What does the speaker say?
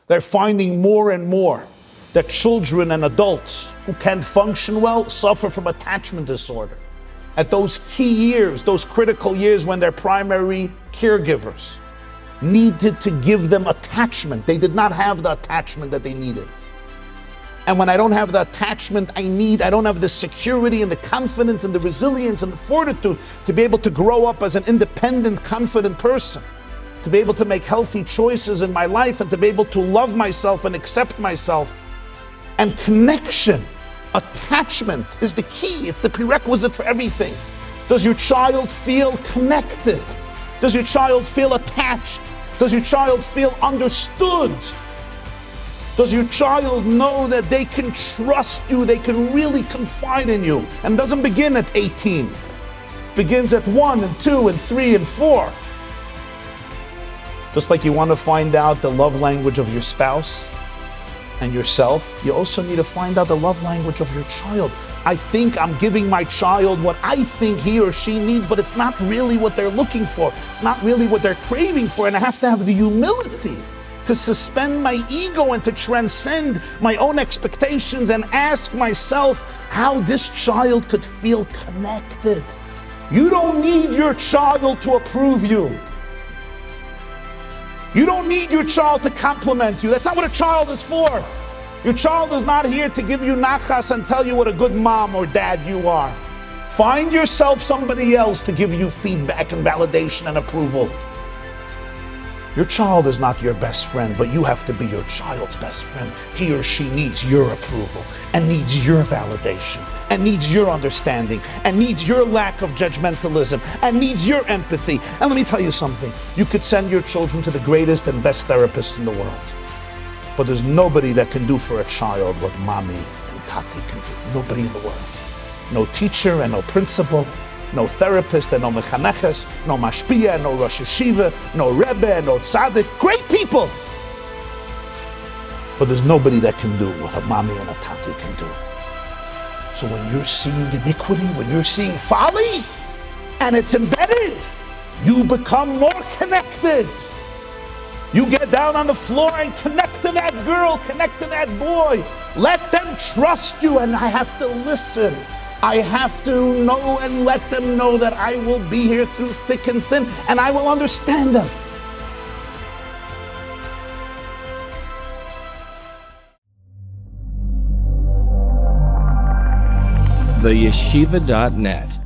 They're finding more and more that children and adults who can't function well suffer from attachment disorder. At those key years, those critical years when their primary caregivers needed to give them attachment, they did not have the attachment that they needed. And when I don't have the attachment I need, I don't have the security and the confidence and the resilience and the fortitude to be able to grow up as an independent, confident person, to be able to make healthy choices in my life and to be able to love myself and accept myself. And connection, attachment is the key. It's the prerequisite for everything. Does your child feel connected? Does your child feel attached? Does your child feel understood? Does your child know that they can trust you, they can really confide in you? And it doesn't begin at 18. It begins at 1 and 2 and 3 and 4. Just like you want to find out the love language of your spouse and yourself, you also need to find out the love language of your child. I think I'm giving my child what I think he or she needs, but it's not really what they're looking for. It's not really what they're craving for, and I have to have the humility to suspend my ego and to transcend my own expectations and ask myself how this child could feel connected. You don't need your child to approve you. You don't need your child to compliment you. That's not what a child is for. Your child is not here to give you nachas and tell you what a good mom or dad you are. Find yourself somebody else to give you feedback and validation and approval. Your child is not your best friend, but you have to be your child's best friend. He or she needs your approval and needs your validation and needs your understanding and needs your lack of judgmentalism and needs your empathy. And let me tell you something. You could send your children to the greatest and best therapists in the world, but there's nobody that can do for a child what mommy and tati can do. Nobody in the world. No teacher and no principal. No therapist and no mechaneches, no mashpia, no rosh yeshiva, no rebbe, no tzaddik. Great people! But there's nobody that can do what a mommy and a tati can do. So when you're seeing iniquity, when you're seeing folly, and it's embedded, you become more connected. You get down on the floor and connect to that girl, connect to that boy. Let them trust you, and I have to listen. I have to know and let them know that I will be here through thick and thin, and I will understand them. TheYeshiva.net